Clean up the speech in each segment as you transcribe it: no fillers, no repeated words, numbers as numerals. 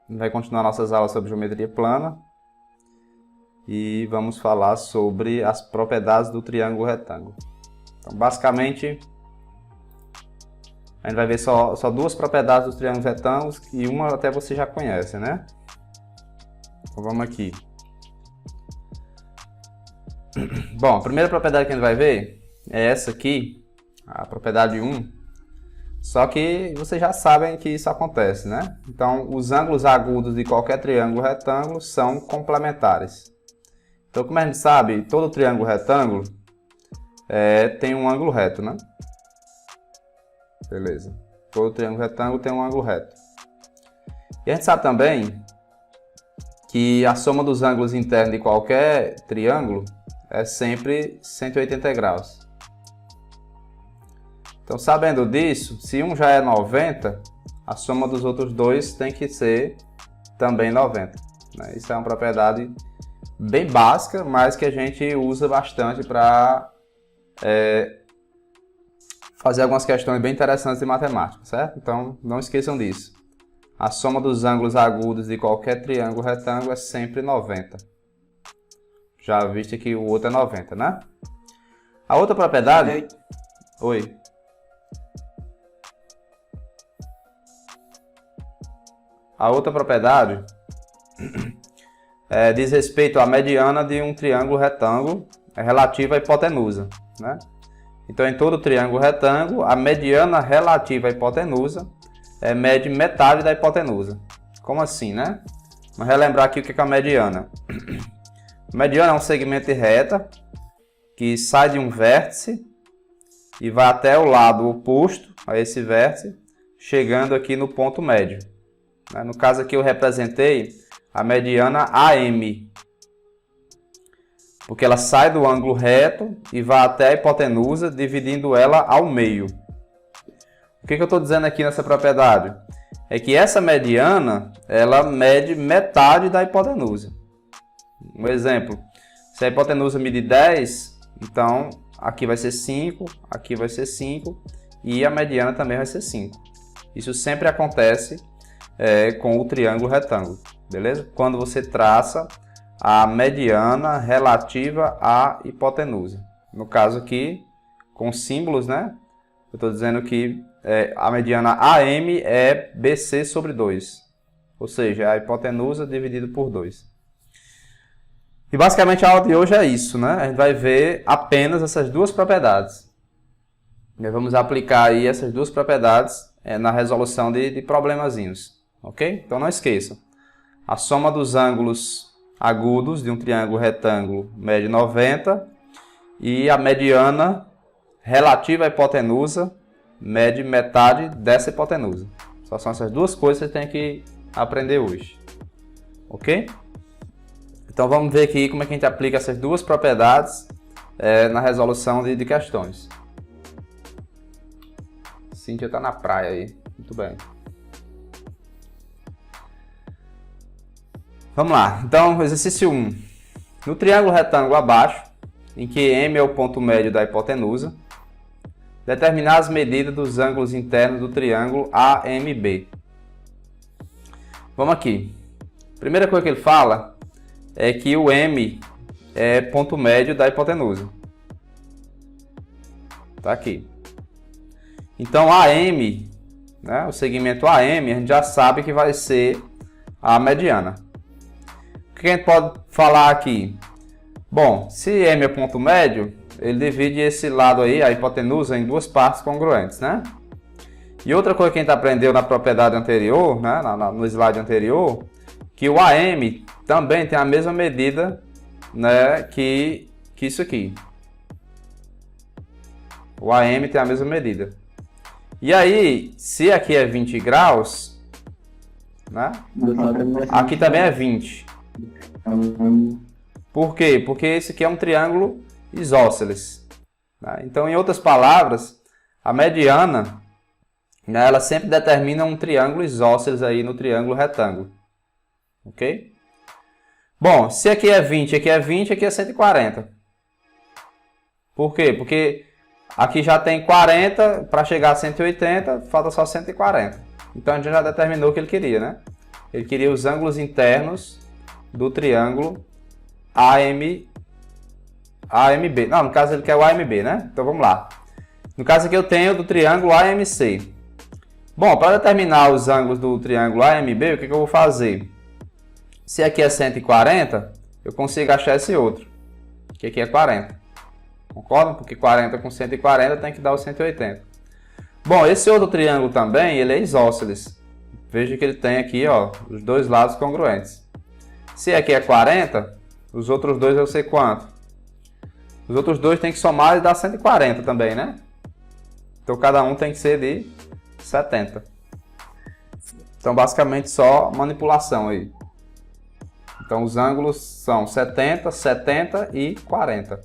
vai continuar nossas aulas sobre geometria plana e vamos falar sobre as propriedades do triângulo retângulo. Então, basicamente, a gente vai ver só duas propriedades dos triângulos retângulos e uma até você já conhece, né? Então vamos aqui. Bom, a primeira propriedade que a gente vai ver é essa aqui, a propriedade 1. Só que vocês já sabem que isso acontece, né? Então, os ângulos agudos de qualquer triângulo retângulo são complementares. Então, como a gente sabe, todo triângulo retângulo tem um ângulo reto, né? Beleza. Todo triângulo retângulo tem um ângulo reto. E a gente sabe também que a soma dos ângulos internos de qualquer triângulo é sempre 180 graus. Então, sabendo disso, se um já é 90, a soma dos outros dois tem que ser também 90. Né? Isso é uma propriedade bem básica, mas que a gente usa bastante para fazer algumas questões bem interessantes de matemática, certo? Então, não esqueçam disso. A soma dos ângulos agudos de qualquer triângulo retângulo é sempre 90. Já viste que o outro é 90, né? A outra propriedade... Oi. A outra propriedade diz respeito à mediana de um triângulo retângulo relativa à hipotenusa, né? Então, em todo triângulo retângulo, a mediana relativa à hipotenusa mede metade da hipotenusa. Como assim, né? Vamos relembrar aqui o que é a mediana. A mediana é um segmento de reta que sai de um vértice e vai até o lado oposto a esse vértice, chegando aqui no ponto médio. No caso aqui eu representei a mediana AM, porque ela sai do ângulo reto e vai até a hipotenusa, dividindo ela ao meio. O que eu estou dizendo aqui nessa propriedade? É que essa mediana, ela mede metade da hipotenusa. Um exemplo, se a hipotenusa mede 10, então aqui vai ser 5, aqui vai ser 5 e a mediana também vai ser 5. Isso sempre acontece com o triângulo retângulo, beleza? Quando você traça a mediana relativa à hipotenusa. No caso aqui, com símbolos, né? Eu estou dizendo que a mediana AM é BC sobre 2. Ou seja, a hipotenusa dividido por 2. E basicamente a aula de hoje é isso, né? A gente vai ver apenas essas duas propriedades. E vamos aplicar aí essas duas propriedades na resolução de problemazinhos. Ok? Então não esqueçam. A soma dos ângulos agudos de um triângulo retângulo mede 90 e a mediana relativa à hipotenusa mede metade dessa hipotenusa. Só são essas duas coisas que você tem que aprender hoje. Ok? Então vamos ver aqui como é que a gente aplica essas duas propriedades na resolução de questões. Cíntia está na praia aí. Muito bem. Vamos lá. Então, exercício 1. No triângulo retângulo abaixo, em que M é o ponto médio da hipotenusa, determinar as medidas dos ângulos internos do triângulo AMB. Vamos aqui. Primeira coisa que ele fala é que o M é ponto médio da hipotenusa. Tá aqui. Então, AM, né, o segmento AM, a gente já sabe que vai ser a mediana. O que a gente pode falar aqui? Bom, se M é ponto médio, ele divide esse lado aí, a hipotenusa, em duas partes congruentes, né? E outra coisa que a gente aprendeu na propriedade anterior, né, no slide anterior, que o AM também tem a mesma medida, né, que isso aqui. O AM tem a mesma medida. E aí, se aqui é 20 graus, né, aqui também é 20. Por quê? Porque esse aqui é um triângulo isósceles. Né? Então, em outras palavras, a mediana, né, ela sempre determina um triângulo isósceles aí no triângulo retângulo. Ok? Bom, se aqui é 20, aqui é 20, aqui é 140. Por quê? Porque aqui já tem 40, para chegar a 180, falta só 140. Então, a gente já determinou o que ele queria, né? Ele queria os ângulos internos do triângulo AMB. Não, no caso ele quer o AMB, né? Então vamos lá. No caso aqui eu tenho do triângulo AMC. Bom, para determinar os ângulos do triângulo AMB, o que eu vou fazer? Se aqui é 140, eu consigo achar esse outro, que aqui é 40. Concorda? Porque 40 com 140 tem que dar o 180. Bom, esse outro triângulo também, ele é isósceles. Veja que ele tem aqui, ó, os dois lados congruentes. Se aqui é 40, os outros dois vão ser quanto? Os outros dois tem que somar e dar 140 também, né? Então cada um tem que ser de 70. Então basicamente só manipulação aí. Então os ângulos são 70, 70 e 40.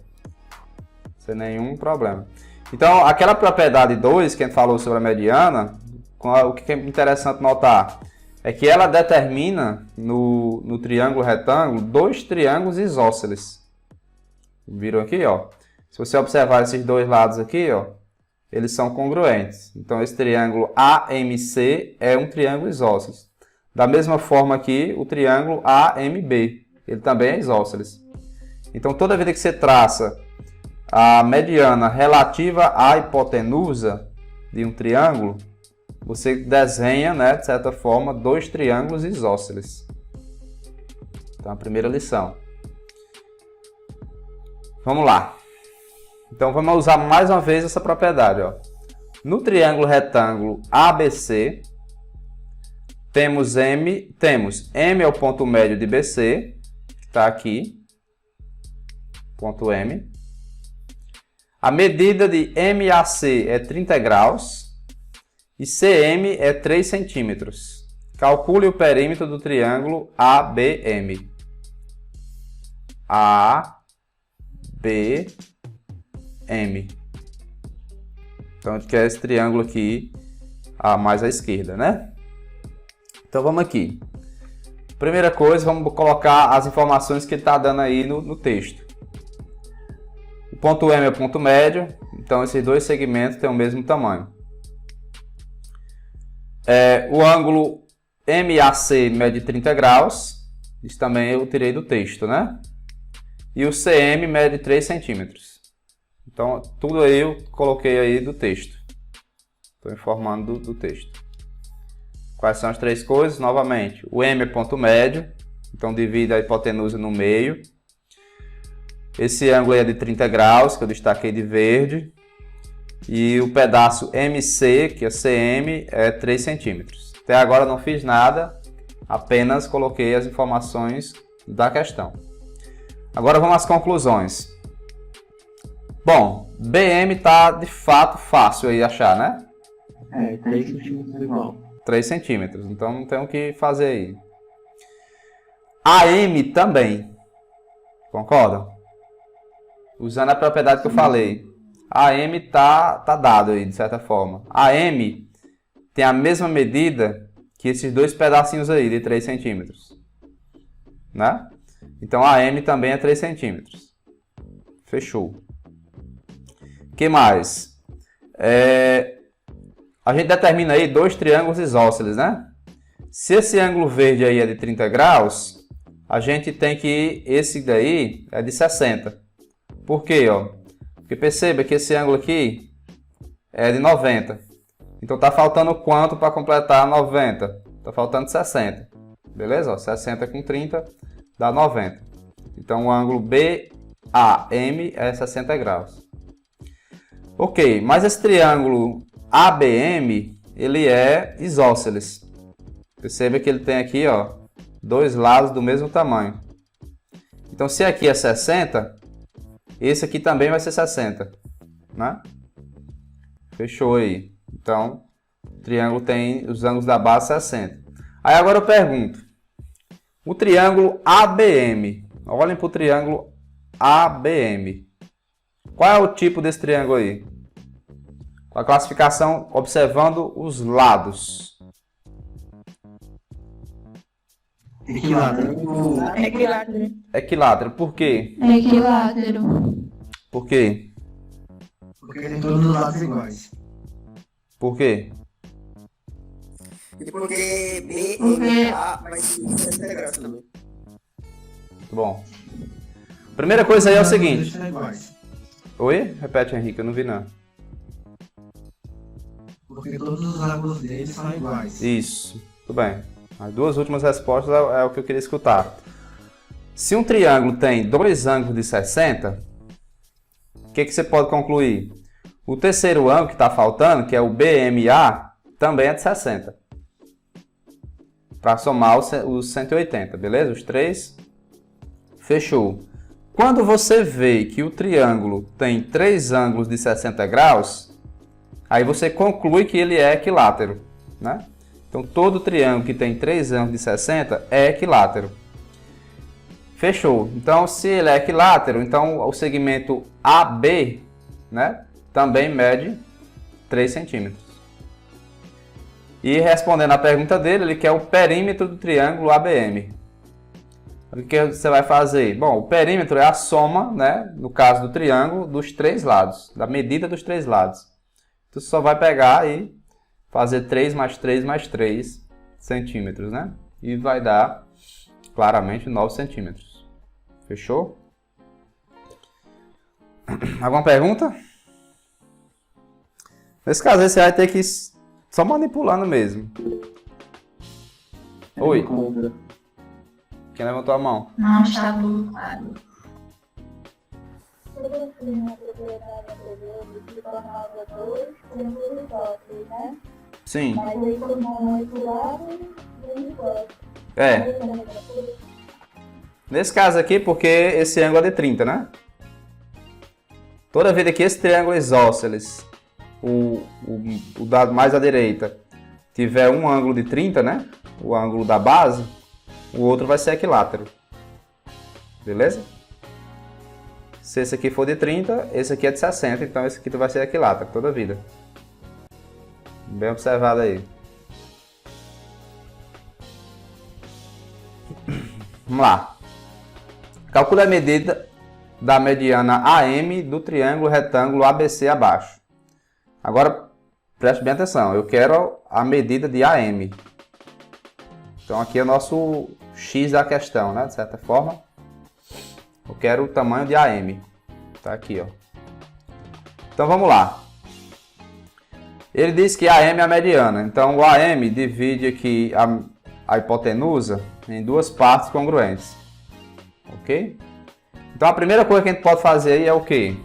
Sem nenhum problema. Então aquela propriedade 2 que a gente falou sobre a mediana, o que é interessante notar é que ela determina no triângulo retângulo dois triângulos isósceles. Viram aqui, ó? Se você observar esses dois lados aqui, ó, eles são congruentes. Então esse triângulo AMC é um triângulo isósceles. Da mesma forma aqui, o triângulo AMB, ele também é isósceles. Então toda vez que você traça a mediana relativa à hipotenusa de um triângulo, você desenha, né, de certa forma, dois triângulos isósceles. Então a primeira lição. Vamos lá. Então vamos usar mais uma vez essa propriedade, ó. No triângulo retângulo ABC, temos M é o ponto médio de BC, que está aqui, ponto M. A medida de MAC é 30 graus e CM é 3 centímetros. Calcule o perímetro do triângulo ABM. ABM. Então a gente quer esse triângulo aqui, mais à esquerda, né? Então vamos aqui. Primeira coisa, vamos colocar as informações que ele está dando aí no texto. O ponto M é o ponto médio, então esses dois segmentos têm o mesmo tamanho. O ângulo MAC mede 30 graus, isso também eu tirei do texto, né? E o CM mede 3 centímetros. Então tudo aí eu coloquei aí do texto. Estou informando do texto. Quais são as três coisas? Novamente, o M é ponto médio, então divide a hipotenusa no meio. Esse ângulo é de 30 graus, que eu destaquei de verde. E o pedaço MC, que é CM, é 3 centímetros. Até agora não fiz nada, apenas coloquei as informações da questão. Agora vamos às conclusões. Bom, BM está de fato fácil aí achar, né? 3 centímetros igual. 3 centímetros, então não tem o que fazer aí. AM também, concordam? Usando a propriedade que eu falei. AM tá dado aí, de certa forma. AM tem a mesma medida que esses dois pedacinhos aí, de 3 centímetros. Né? Então AM também é 3 centímetros. Fechou. O que mais? A gente determina aí dois triângulos isósceles, né? Se esse ângulo verde aí é de 30 graus, a gente tem que esse daí é de 60. Por quê, ó? Porque perceba que esse ângulo aqui é de 90. Então tá faltando quanto para completar 90? Tá faltando 60. Beleza? Ó, 60 com 30 dá 90. Então o ângulo BAM é 60 graus. Ok, mas esse triângulo ABM, ele é isósceles. Perceba que ele tem aqui, ó, dois lados do mesmo tamanho. Então, se aqui é 60, esse aqui também vai ser 60, né? Fechou aí. Então, o triângulo tem os ângulos da base 60. Aí agora eu pergunto, o triângulo ABM, olhem para o triângulo ABM. Qual é o tipo desse triângulo aí? A classificação observando os lados. Equilátero. Equilátero. Equilátero. Por quê? Equilátero. Por quê? Porque tem todos os lados iguais. Por quê? E porque B, Porque- M, A vai ser 60 graus também. Bom. Primeira coisa aí é o Os ângulos seguinte. são iguais. Oi? Repete, Henrique, eu não vi não. Porque todos os ângulos deles são iguais. Isso, tudo bem. As duas últimas respostas é o que eu queria escutar. Se um triângulo tem dois ângulos de 60, o que você pode concluir? O terceiro ângulo que está faltando, que é o BMA, também é de 60. Para somar os 180, beleza? Os três. Fechou. Quando você vê que o triângulo tem três ângulos de 60 graus, aí você conclui que ele é equilátero, né? Então, todo triângulo que tem três ângulos de 60 é equilátero. Fechou. Então, se ele é equilátero, então o segmento AB, né, também mede 3 centímetros. E respondendo à pergunta dele, ele quer o perímetro do triângulo ABM. O que você vai fazer? Bom, o perímetro é a soma, né, no caso do triângulo, dos três lados, da medida dos três lados. Então, você só vai pegar e fazer 3 mais 3 mais 3 centímetros, né? E vai dar, claramente, 9 centímetros. Fechou? Alguma pergunta? Nesse caso, aí você vai ter que ir só manipulando mesmo. Oi, Conta. quem levantou a mão? Não está bloqueado. Sim. Mas aí formou um outro lado e um outro. É. Nesse caso aqui, porque esse ângulo é de 30, né? Toda vez que esse triângulo isósceles, o mais à direita, tiver um ângulo de 30, né? O ângulo da base, o outro vai ser equilátero. Beleza? Se esse aqui for de 30, esse aqui é de 60, então esse aqui vai ser equilátero toda a vida. Bem observado aí. Vamos lá. Calcule a medida da mediana AM do triângulo retângulo ABC abaixo. Agora, preste bem atenção. Eu quero a medida de AM. Então, aqui é o nosso X da questão, né? De certa forma. Eu quero o tamanho de AM. Tá aqui, ó. Então, vamos lá. Ele diz que AM é a mediana. Então, o AM divide aqui a hipotenusa em duas partes congruentes. Ok? Então, a primeira coisa que a gente pode fazer aí é o quê?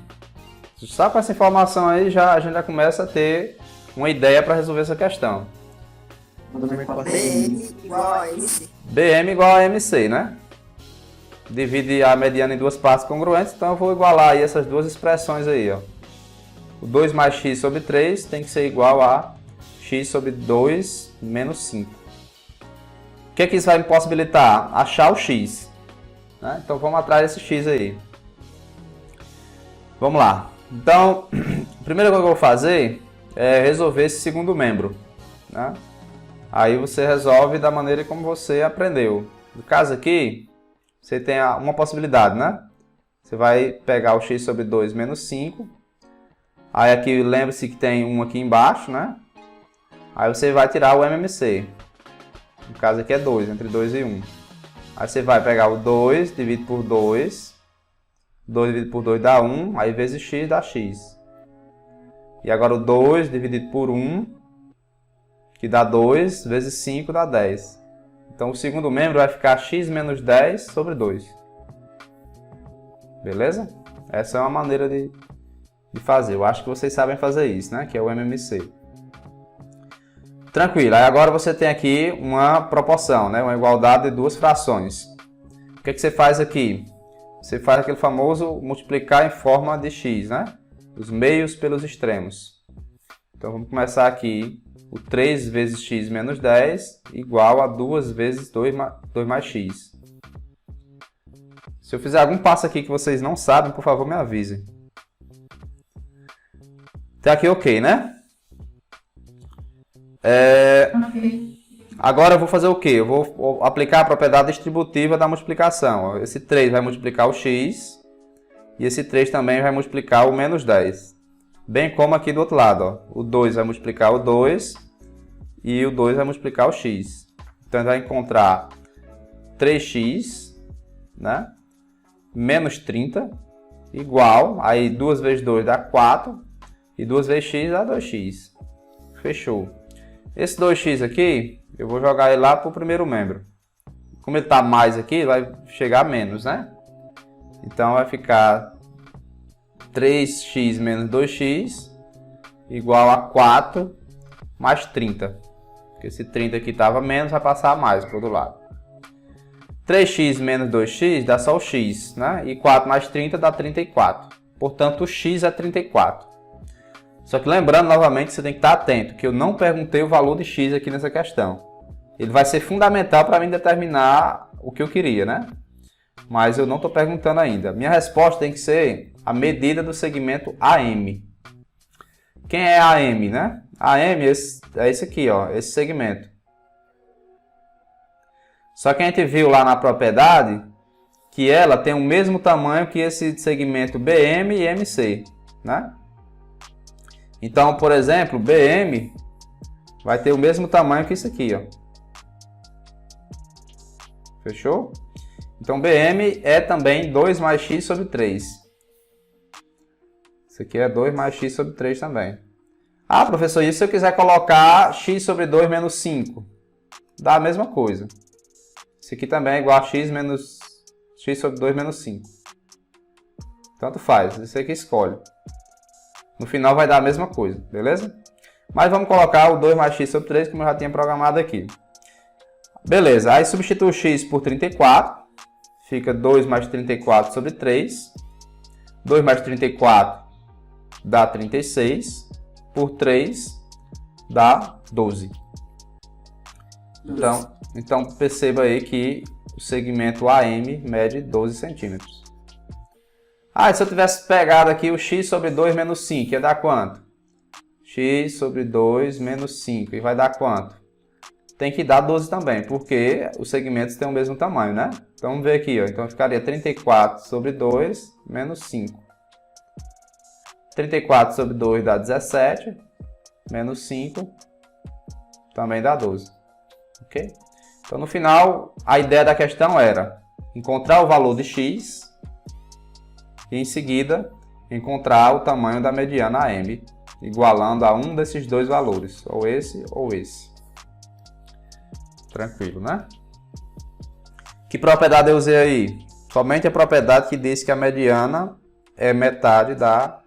Só com essa informação aí, a gente já começa a ter uma ideia para resolver essa questão. BM igual a MC. BM igual a MC, né? Divide a mediana em duas partes congruentes, então eu vou igualar aí essas duas expressões aí, ó. O 2 mais x sobre 3 tem que ser igual a x sobre 2 menos 5. O que é que isso vai me possibilitar? Achar o x. Né? Então vamos atrás desse x aí. Vamos lá. Então, a primeira coisa que eu vou fazer é resolver esse segundo membro. Né? Aí você resolve da maneira como você aprendeu. No caso aqui, você tem uma possibilidade, né? Você vai pegar o x sobre 2 menos 5. Aí aqui, lembre-se que tem um aqui embaixo, né? Aí você vai tirar o MMC. No caso aqui é 2, entre 2 e 1. Aí você vai pegar o 2, divide por 2. 2 dividido por 2 dá 1, aí vezes x dá x. E agora o 2 dividido por 1, que dá 2, vezes 5 dá 10. Então o segundo membro vai ficar x menos 10 sobre 2. Beleza? Essa é uma maneira de fazer. Eu acho que vocês sabem fazer isso, né? Que é o MMC. Tranquilo. Aí agora você tem aqui uma proporção, né? Uma igualdade de duas frações. O que você faz aqui? Você faz aquele famoso multiplicar em forma de x, né? Os meios pelos extremos. Então vamos começar aqui. O 3 vezes x menos 10 igual a 2 vezes 2 mais x. Se eu fizer algum passo aqui que vocês não sabem, por favor me avisem. Até aqui ok, né? Ok. Agora eu vou fazer o quê? Eu vou aplicar a propriedade distributiva da multiplicação. Esse 3 vai multiplicar o x e esse 3 também vai multiplicar o menos 10. Bem como aqui do outro lado. Ó. O 2 vai multiplicar o 2 e o 2 vai multiplicar o x. Então, ele vai encontrar 3x, né? Menos 30, igual, aí 2 vezes 2 dá 4, e 2 vezes x dá 2x. Fechou. Esse 2x aqui, eu vou jogar ele lá para o primeiro membro. Como ele está mais aqui, vai chegar a menos, né? Então, vai ficar 3x menos 2x igual a 4 mais 30. Porque esse 30 aqui estava menos, vai passar a mais para o outro lado. 3x menos 2x dá só o x, né? E 4 mais 30 dá 34. Portanto, o x é 34. Só que lembrando, novamente, você tem que estar atento, que eu não perguntei o valor de x aqui nessa questão. Ele vai ser fundamental para mim determinar o que eu queria, né? Mas eu não estou perguntando ainda. Minha resposta tem que ser a medida do segmento AM. Quem é AM, né? AM é esse aqui, ó, esse segmento. Só que a gente viu lá na propriedade que ela tem o mesmo tamanho que esse segmento BM e MC, né? Então, por exemplo, BM vai ter o mesmo tamanho que isso aqui, ó. Fechou? Então, BM é também 2 mais x sobre 3. Isso aqui é 2 mais x sobre 3 também. Ah, professor, e se eu quiser colocar x sobre 2 menos 5? Dá a mesma coisa. Isso aqui também é igual a x sobre 2 menos 5. Tanto faz, isso aqui escolhe. No final vai dar a mesma coisa, beleza? Mas vamos colocar o 2 mais x sobre 3, como eu já tinha programado aqui. Beleza, aí substitui o x por 34. Fica 2 mais 34 sobre 3. 2 mais 34 dá 36. Por 3 dá 12. Então perceba aí que o segmento AM mede 12 centímetros. Ah, e se eu tivesse pegado aqui o x sobre 2 menos 5, ia dar quanto? X sobre 2 menos 5, e vai dar quanto? Tem que dar 12 também, porque os segmentos têm o mesmo tamanho, né? Então vamos ver aqui, ó. Então ficaria 34 sobre 2 menos 5. 34 sobre 2 dá 17, menos 5 também dá 12. Ok? Então no final, a ideia da questão era encontrar o valor de x e em seguida encontrar o tamanho da mediana AM, igualando a um desses dois valores, ou esse ou esse. Tranquilo, né? Que propriedade eu usei aí? Somente a propriedade que diz que a mediana é metade da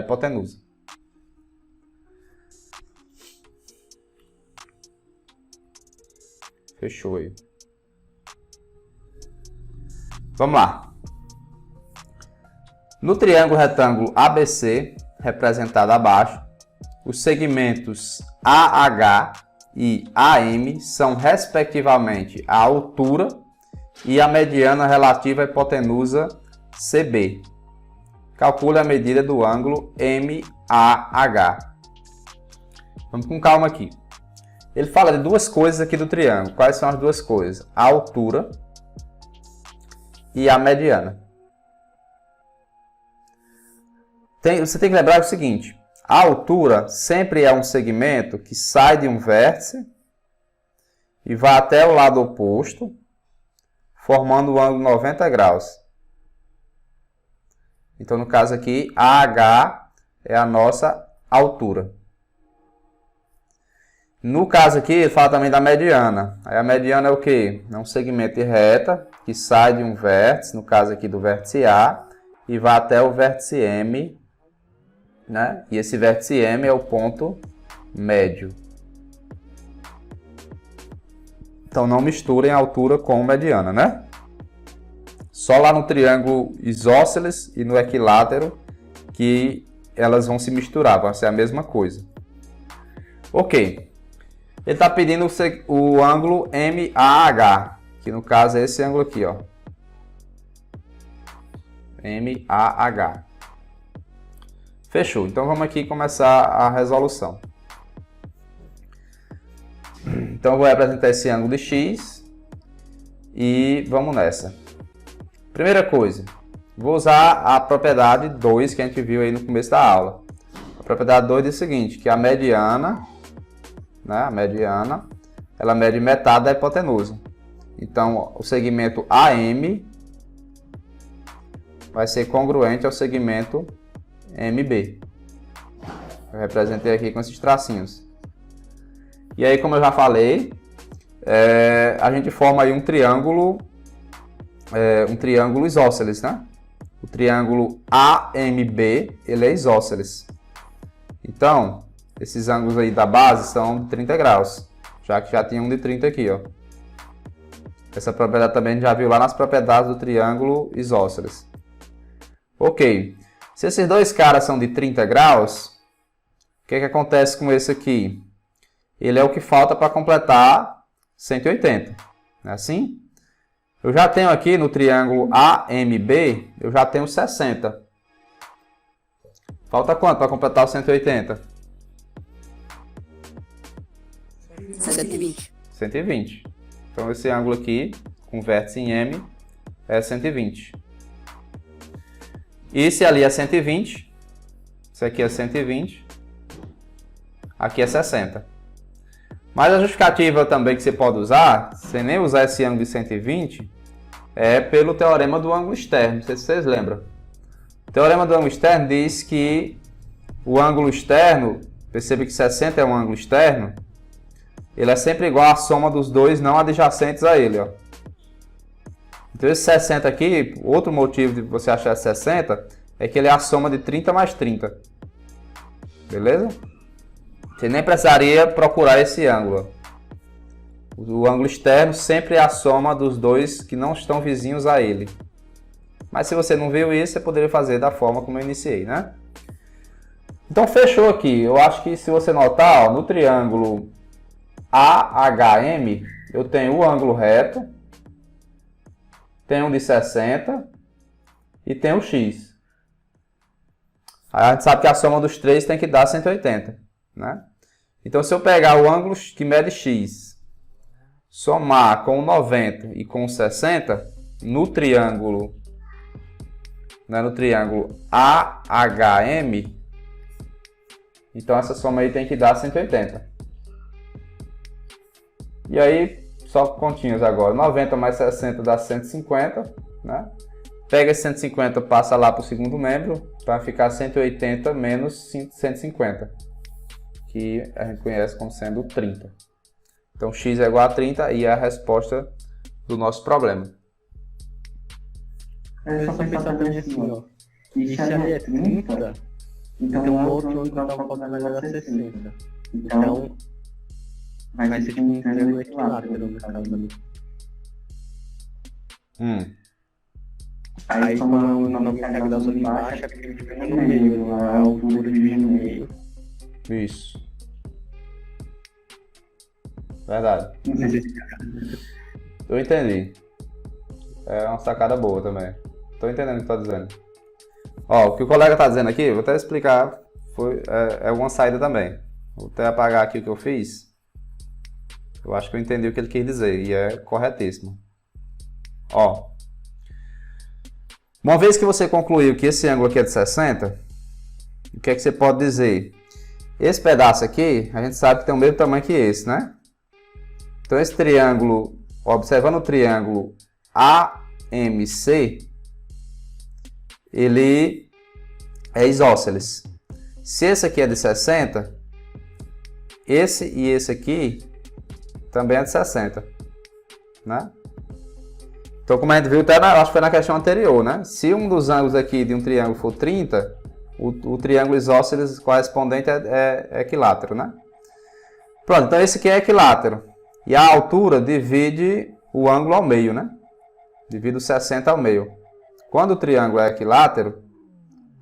hipotenusa. Fechou aí. Vamos lá. No triângulo retângulo ABC, representado abaixo, os segmentos AH e AM são, respectivamente, a altura e a mediana relativa à hipotenusa CB. Calcule a medida do ângulo MAH. Vamos com calma aqui. Ele fala de duas coisas aqui do triângulo. Quais são as duas coisas? A altura e a mediana. Você tem que lembrar o seguinte. A altura sempre é um segmento que sai de um vértice e vai até o lado oposto, formando o ângulo 90 graus. Então, no caso aqui, AH é a nossa altura. No caso aqui, ele fala também da mediana. Aí a mediana é o quê? É um segmento de reta que sai de um vértice, no caso aqui do vértice A, e vai até o vértice M, né? E esse vértice M é o ponto médio. Então não misturem altura com mediana, né? Só lá no triângulo isósceles e no equilátero que elas vão se misturar, vão ser a mesma coisa. Ok. Ele está pedindo o ângulo MAH, que no caso é esse ângulo aqui, ó. MAH. Fechou. Então vamos aqui começar a resolução. Então eu vou representar esse ângulo de x e vamos nessa. Primeira coisa, vou usar a propriedade 2 que a gente viu aí no começo da aula. A propriedade 2 diz o seguinte, que a mediana né, a mediana, ela mede metade da hipotenusa. Então, o segmento AM vai ser congruente ao segmento MB. Eu representei aqui com esses tracinhos. E aí, como eu já falei, a gente forma aí um triângulo isósceles, né? O triângulo AMB, ele é isósceles. Então, esses ângulos aí da base são de 30 graus, já que já tinha um de 30 aqui, ó. Essa propriedade também a gente já viu lá nas propriedades do triângulo isósceles. Ok. Se esses dois caras são de 30 graus, o que acontece com esse aqui? Ele é o que falta para completar 180. Não é assim? Eu já tenho aqui no triângulo AMB, eu já tenho 60. Falta quanto para completar o 180? 120. 120. Então esse ângulo aqui, com vértice em M, é 120. E se ali é 120, isso aqui é 120, aqui é 60. Mas a justificativa também que você pode usar, sem nem usar esse ângulo de 120, é pelo teorema do ângulo externo. Não sei se vocês lembram. O teorema do ângulo externo diz que o ângulo externo, percebe que 60 é um ângulo externo, ele é sempre igual à soma dos dois não adjacentes a ele, ó. Então esse 60 aqui, outro motivo de você achar 60 é que ele é a soma de 30 mais 30. Beleza? Você nem precisaria procurar esse ângulo. O ângulo externo sempre é a soma dos dois que não estão vizinhos a ele. Mas se você não viu isso, você poderia fazer da forma como eu iniciei, né? Então fechou aqui. Eu acho que se você notar, ó, no triângulo AHM, eu tenho o ângulo reto, tenho um de 60 e tenho o X. Aí a gente sabe que a soma dos três tem que dar 180, né? Então se eu pegar o ângulo que mede X, somar com o 90 e com o 60, no triângulo AHM, então essa soma aí tem que dar 180. E aí, só continhos agora. 90 mais 60 dá 150, né? Pega esse 150, passa lá para o segundo membro, para ficar 180 menos 150, que a gente conhece como sendo 30. Então, x é igual a 30 e é a resposta do nosso problema. É só pensar também assim, ó. Que se ali é 30, então o outro ângulo da foto vai dar 60. Então, vai ser tipo um triângulo equilátero no caso ali. Aí como o nome carrega da zona embaixo, é porque fica no meio, a altura divide no meio. Isso. Verdade. Não sei se Eu entendi. É uma sacada boa também. Tô entendendo o que tá dizendo. Ó, o que o colega tá dizendo aqui, vou até explicar. É uma saída também. Vou até apagar aqui o que eu fiz. Eu acho que eu entendi o que ele quis dizer e é corretíssimo. Ó, uma vez que você concluiu que esse ângulo aqui é de 60, o que é que você pode dizer? Esse pedaço aqui, a gente sabe que tem o mesmo tamanho que esse, né? Então esse triângulo, observando o triângulo AMC, ele é isósceles. Se esse aqui é de 60, esse e esse aqui também é de 60, né? Então, como a gente viu, até acho que foi na questão anterior, né? Se um dos ângulos aqui de um triângulo for 30, o triângulo isósceles correspondente é equilátero, né? Pronto, então esse aqui é equilátero. E a altura divide o ângulo ao meio, né? Divide o 60 ao meio. Quando o triângulo é equilátero,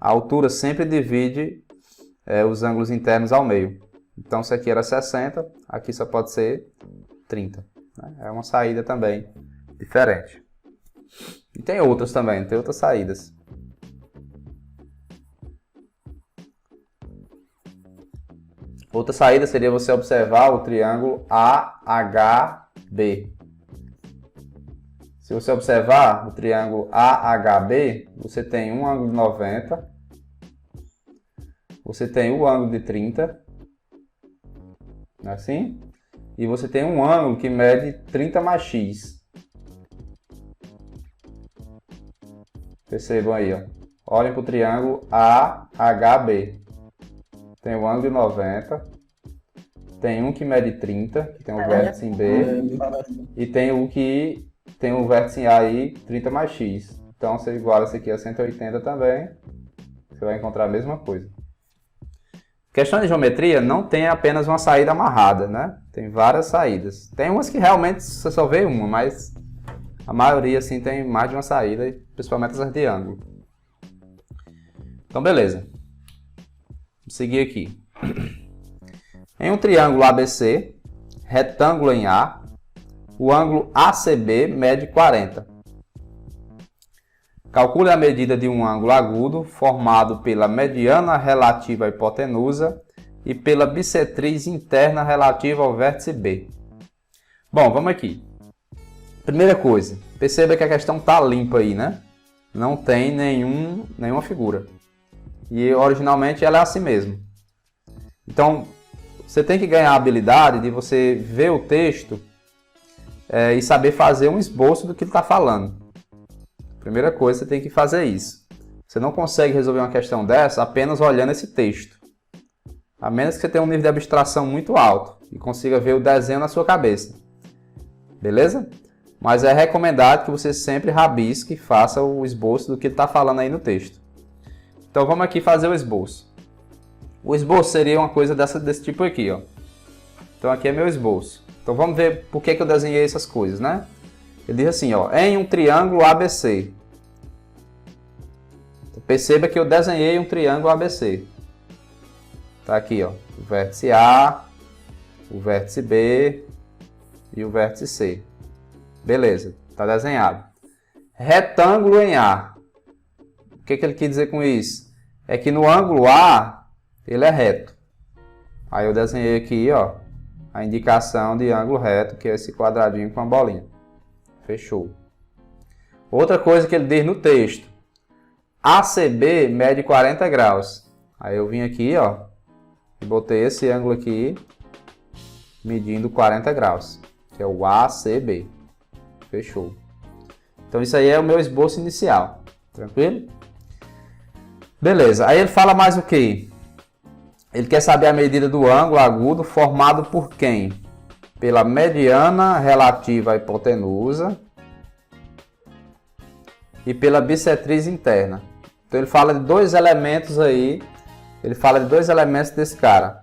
a altura sempre divide os ângulos internos ao meio. Então, se aqui era 60, aqui só pode ser 30. Né? É uma saída também diferente. E tem outras também, tem outras saídas. Outra saída seria você observar o triângulo AHB. Se você observar o triângulo AHB, você tem um ângulo de 90, você tem o ângulo de 30 assim, e você tem um ângulo que mede 30 mais x. Percebam aí, ó. Olhem para o triângulo AHB. Tem o ângulo de 90, tem um que mede 30, que tem o vértice em B, e tem o que tem o vértice em A aí, 30 mais x. Então, você iguala esse aqui a 180 também, você vai encontrar a mesma coisa. Questão de geometria não tem apenas uma saída amarrada, né? Tem várias saídas. Tem umas que realmente você só vê uma, mas a maioria assim tem mais de uma saída, principalmente as de ângulo. Então, beleza. Vamos seguir aqui. Em um triângulo ABC, retângulo em A, o ângulo ACB mede 40. Calcule a medida de um ângulo agudo formado pela mediana relativa à hipotenusa e pela bissetriz interna relativa ao vértice B. Bom, vamos aqui. Primeira coisa, perceba que a questão está limpa aí, né? Não tem nenhuma figura. E originalmente ela é assim mesmo. Então, você tem que ganhar a habilidade de você ver o texto e saber fazer um esboço do que ele está falando. Primeira coisa, você tem que fazer isso. Você não consegue resolver uma questão dessa apenas olhando esse texto. A menos que você tenha um nível de abstração muito alto e consiga ver o desenho na sua cabeça. Beleza? Mas é recomendado que você sempre rabisque e faça o esboço do que ele está falando aí no texto. Então vamos aqui fazer o esboço. O esboço seria uma coisa desse tipo aqui, ó. Então aqui é meu esboço. Então vamos ver por que eu desenhei essas coisas, né? Ele diz assim, ó, em um triângulo ABC. Então, perceba que eu desenhei um triângulo ABC. Tá aqui, ó, o vértice A, o vértice B e o vértice C. Beleza, tá desenhado. Retângulo em A. O que ele quer dizer com isso? É que no ângulo A, ele é reto. Aí eu desenhei aqui, ó, a indicação de ângulo reto, que é esse quadradinho com a bolinha. Fechou. Outra coisa que ele diz no texto. ACB mede 40 graus. Aí eu vim aqui, ó, e botei esse ângulo aqui, medindo 40 graus, que é o ACB. Fechou. Então isso aí é o meu esboço inicial. Tranquilo? Beleza. Aí ele fala mais o quê? Ele quer saber a medida do ângulo agudo formado por quem? Pela mediana relativa à hipotenusa e pela bissetriz interna. Então ele fala de dois elementos aí, ele fala de dois elementos desse cara.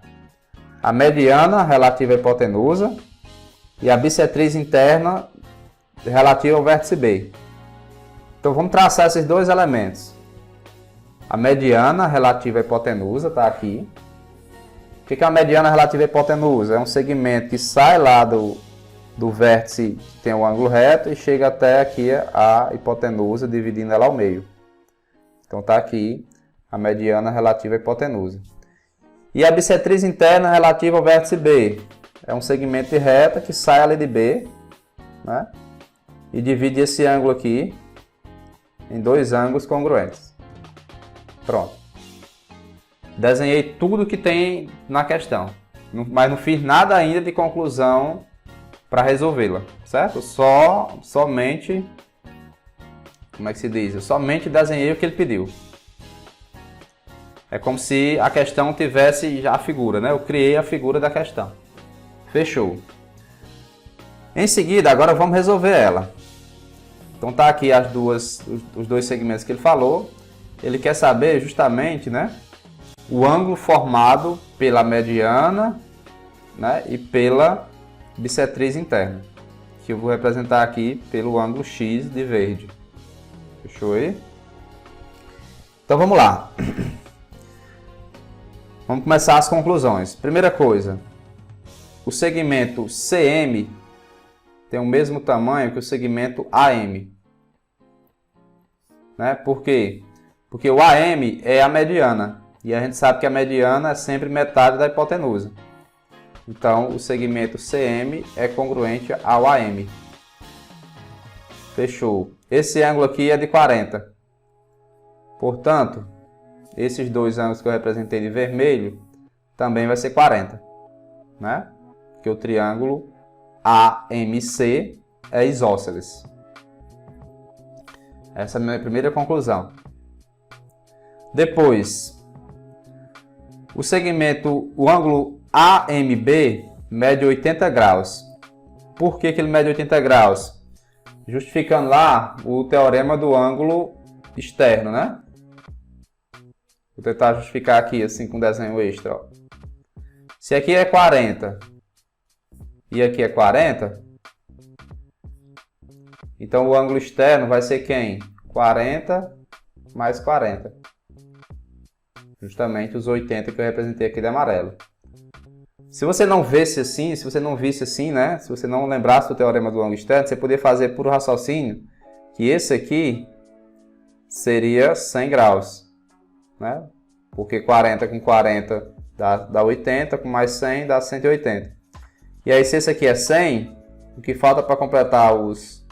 A mediana relativa à hipotenusa e a bissetriz interna relativa ao vértice B. Então vamos traçar esses dois elementos. A mediana relativa à hipotenusa está aqui. O que é a mediana relativa à hipotenusa? É um segmento que sai lá do vértice que tem o ângulo reto e chega até aqui a hipotenusa, dividindo ela ao meio. Então está aqui a mediana relativa à hipotenusa. E a bissetriz interna relativa ao vértice B? É um segmento de reta que sai ali de B, né? E divide esse ângulo aqui em dois ângulos congruentes. Pronto. Desenhei tudo que tem na questão, mas não fiz nada ainda de conclusão para resolvê-la, certo? Somente, como é que se diz? Eu somente desenhei o que ele pediu. É como se a questão tivesse já a figura, né? Eu criei a figura da questão. Fechou. Em seguida, agora vamos resolver ela. Então tá aqui os dois segmentos que ele falou. Ele quer saber justamente, né, o ângulo formado pela mediana, né, e pela bissetriz interna, que eu vou representar aqui pelo ângulo X de verde. Fechou aí? Então vamos lá. Vamos começar as conclusões. Primeira coisa, o segmento CM tem o mesmo tamanho que o segmento AM. Né? Por quê? Porque o AM é a mediana. E a gente sabe que a mediana é sempre metade da hipotenusa. Então, o segmento CM é congruente ao AM. Fechou. Esse ângulo aqui é de 40. Portanto, esses dois ângulos que eu representei de vermelho também vai ser 40. Né? Porque o triângulo AMC é isósceles. Essa é a minha primeira conclusão. Depois, o ângulo AMB mede 80 graus. Por que ele mede 80 graus? Justificando lá o teorema do ângulo externo, né? Vou tentar justificar aqui, assim, com desenho extra. Ó. Se aqui é 40 e aqui é 40, então o ângulo externo vai ser quem? 40 mais 40. Justamente os 80 que eu representei aqui de amarelo. Se você não visse assim, né? Se você não lembrasse do teorema do ângulo externo, você poderia fazer por raciocínio que esse aqui seria 100 graus, né? Porque 40 com 40 dá 80, com mais 100 dá 180. E aí, se esse aqui é 100, o que falta para completar os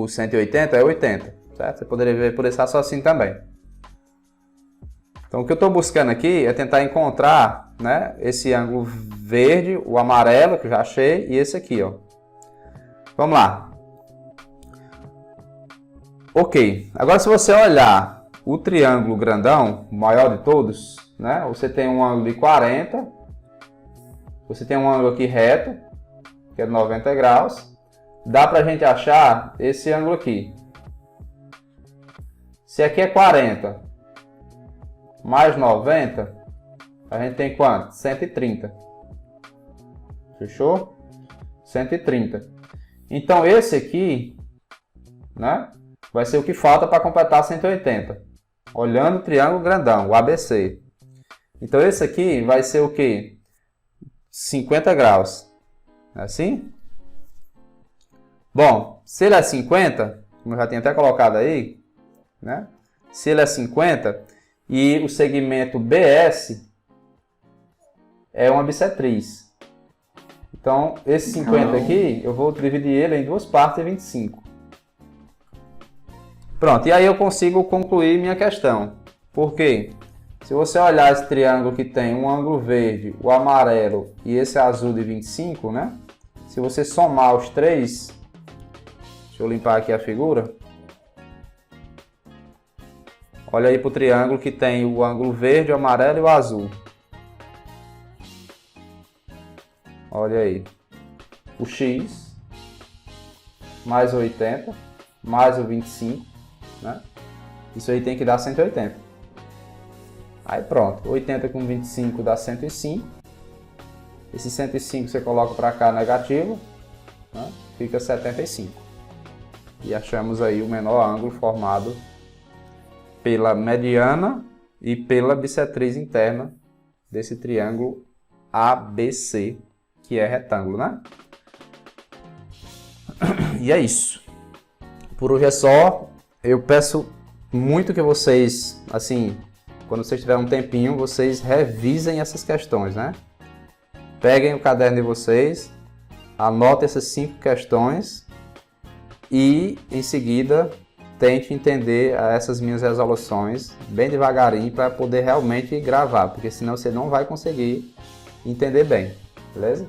180 é 80, certo? Você poderia ver por esse raciocínio também. Então, o que eu estou buscando aqui é tentar encontrar, né, esse ângulo verde, o amarelo, que eu já achei, e esse aqui, ó. Vamos lá. Ok. Agora, se você olhar o triângulo grandão, o maior de todos, né, você tem um ângulo de 40, você tem um ângulo aqui reto, que é 90 graus. Dá para a gente achar esse ângulo aqui. Se aqui é 40 mais 90, a gente tem quanto? 130. Fechou? 130. Então esse aqui, né, vai ser o que falta para completar 180. Olhando o triângulo grandão, o ABC. Então esse aqui vai ser o quê? 50 graus. É assim? Bom, se ele é 50, como eu já tinha até colocado aí, né? Se ele é 50 e o segmento BS é uma bissetriz. Então, esse 50 aqui, eu vou dividir ele em duas partes de 25. Pronto, e aí eu consigo concluir minha questão. Por quê? Se você olhar esse triângulo que tem um ângulo verde, o amarelo e esse azul de 25, né? Se você somar os três, deixa eu limpar aqui a figura. Olha aí para o triângulo que tem o ângulo verde, o amarelo e o azul. Olha aí. O X mais 80 mais o 25, né? Isso aí tem que dar 180. Aí pronto, 80 com 25 dá 105. Esse 105 você coloca para cá negativo, né? Fica 75. E achamos aí o menor ângulo formado pela mediana e pela bissetriz interna desse triângulo ABC, que é retângulo, né? E é isso. Por hoje é só. Eu peço muito que vocês, assim, quando vocês tiverem um tempinho, vocês revisem essas questões, né? Peguem o caderno de vocês, anotem essas 5 questões e, em seguida, tente entender essas minhas resoluções bem devagarinho para poder realmente gravar, porque senão você não vai conseguir entender bem, beleza?